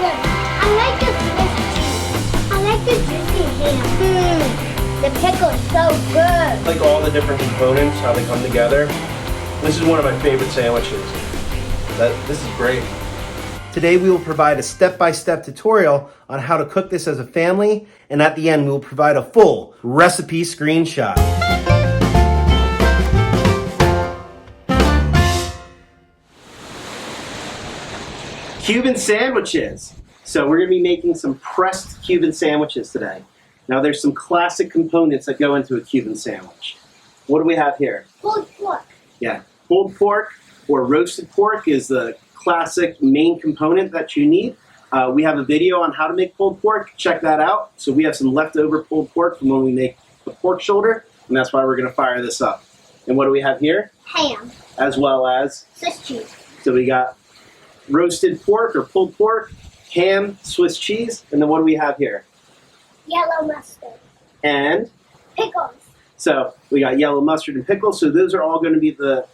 good. I like the Swiss cheese. I like the juicy ham. The pickle is so good. Like all the different components, how they come together. This is one of my favorite sandwiches. This is great. Today we will provide a step-by-step tutorial on how to cook this as a family, and at the end we will provide a full recipe screenshot. Cuban sandwiches. So we're going to be making some pressed Cuban sandwiches today. Now there's some classic components that go into a Cuban sandwich. What do we have here? Pulled pork. Yeah, pulled pork or roasted pork is the classic main component that you need. We have a video on how to make pulled pork. Check that out. So we have some leftover pulled pork from when we make the pork shoulder, and that's why we're going to fire this up. And what do we have here? Ham. As well as? Swiss cheese. So we got roasted pork or pulled pork, ham, Swiss cheese, and then what do we have here? Yellow mustard. And? Pickles. So we got yellow mustard and pickles. So those are all going to be the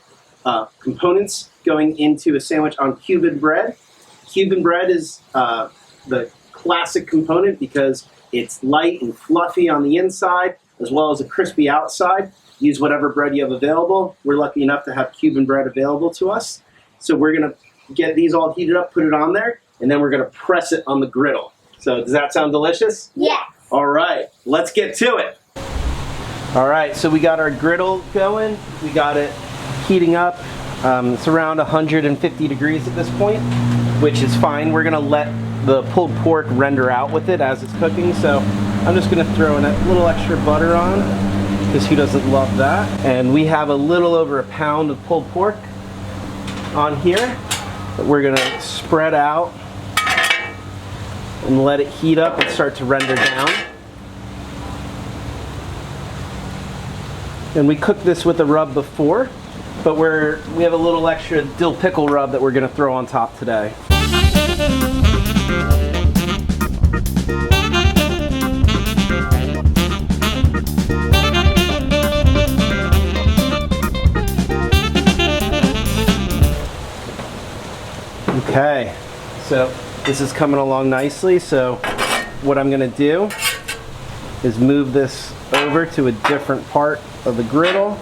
components going into a sandwich on Cuban bread. Cuban bread is the classic component because it's light and fluffy on the inside as well as a crispy outside. Use whatever bread you have available. We're lucky enough to have Cuban bread available to us. So we're going to get these all heated up, put it on there, and then we're going to press it on the griddle. So does that sound delicious? Yes. All right, let's get to it. All right, so we got our griddle going. We got it heating up. It's around 150 degrees at this point, which is fine. We're gonna let the pulled pork render out with it as it's cooking. So I'm just gonna throw in a little extra butter on, because who doesn't love that? And we have a little over a pound of pulled pork on here that we're gonna spread out and let it heat up and start to render down. And we cooked this with a rub before, but we have a little extra dill pickle rub that we're going to throw on top today. Okay, so this is coming along nicely. So what I'm going to do is move this over to a different part of the griddle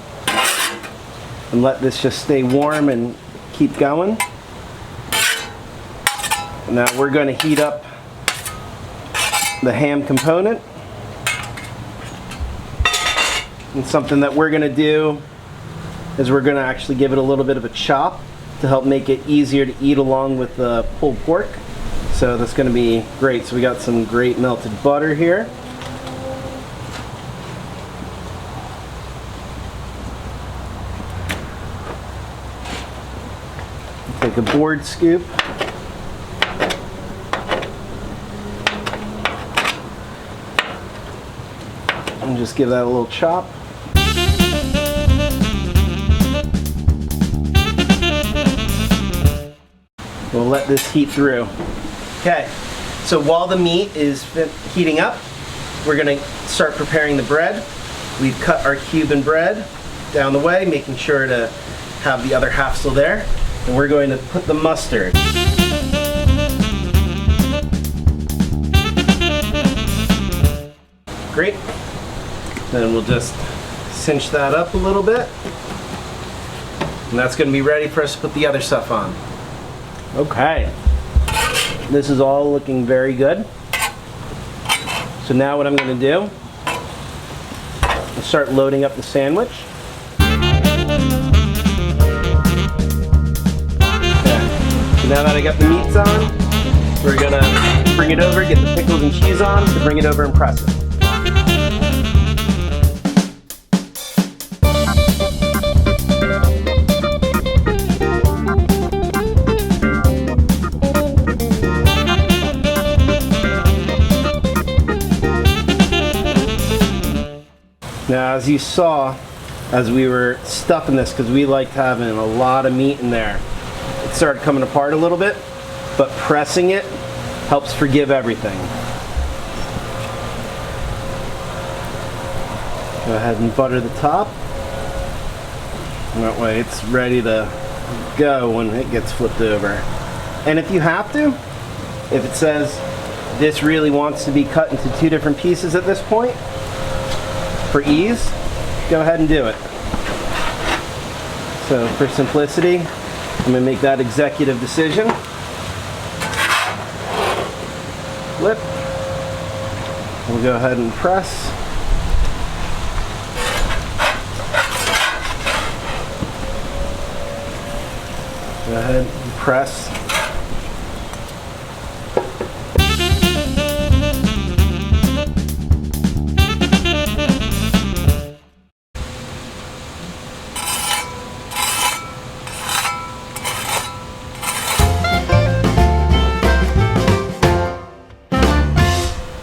and let this just stay warm and keep going. Now we're going to heat up the ham component. And something that we're going to do is we're going to actually give it a little bit of a chop to help make it easier to eat along with the pulled pork. So that's going to be great. So we got some great melted butter here. Take a board scoop. And just give that a little chop. We'll let this heat through. Okay, so while the meat is heating up, we're going to start preparing the bread. We've cut our Cuban bread down the way, making sure to have the other half still there. And we're going to put the mustard. Great. Then we'll just cinch that up a little bit. And that's going to be ready for us to put the other stuff on. Okay. This is all looking very good. So now what I'm going to do is start loading up the sandwich. Now that I got the meats on, we're gonna bring it over, get the pickles and cheese on to bring it over and press it. Now, as you saw, as we were stuffing this, because we liked having a lot of meat in there, it started coming apart a little bit, but pressing it helps forgive everything. Go ahead and butter the top. That way it's ready to go when it gets flipped over. And if you have to, If it says this really wants to be cut into 2 different pieces at this point, for ease, go ahead and do it. So for simplicity, I'm going to make that executive decision. Flip. We'll go ahead and press. Go ahead and press.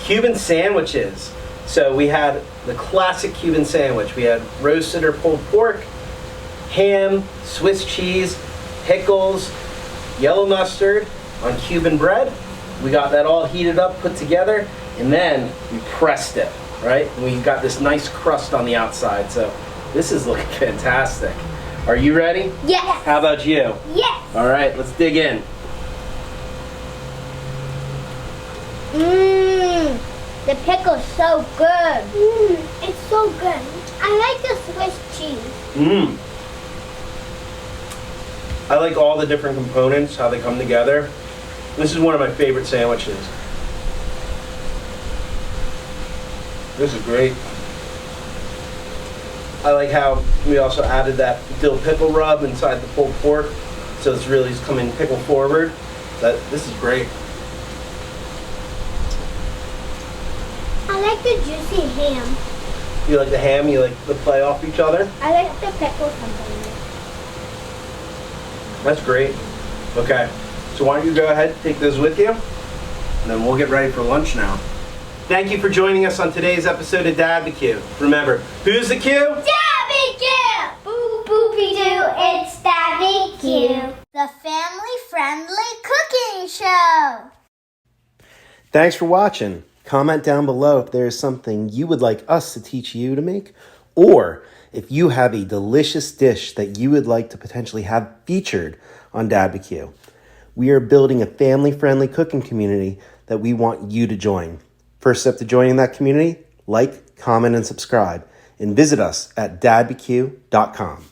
Cuban sandwiches. So we had the classic Cuban sandwich. We had roasted or pulled pork, ham, Swiss cheese, pickles, yellow mustard on Cuban bread. We got that all heated up, put together, and then we pressed it, right? And we got this nice crust on the outside. So this is looking fantastic. Are you ready? Yes. How about you? Yes. All right, let's dig in. Mmm. The pickle's so good. Mmm. It's so good. I like the Swiss cheese. Mmm. I like all the different components, how they come together. This is one of my favorite sandwiches. This is great. I like how we also added that dill pickle rub inside the pulled pork, so it's really coming pickle forward. This is great. I like the juicy ham. You like the ham? You like the play off each other? I like the pickle component. That's great. Okay, so why don't you go ahead and take those with you, and then we'll get ready for lunch now. Thank you for joining us on today's episode of DadBQ. Remember, who's the Q? DadBQ! Boo boopy doo, it's DadBQ. The family-friendly cooking show. Thanks for watching. Comment down below if there is something you would like us to teach you to make, or if you have a delicious dish that you would like to potentially have featured on DadBQ. We are building a family-friendly cooking community that we want you to join. First step to joining that community, like, comment, and subscribe, and visit us at dadbq.com.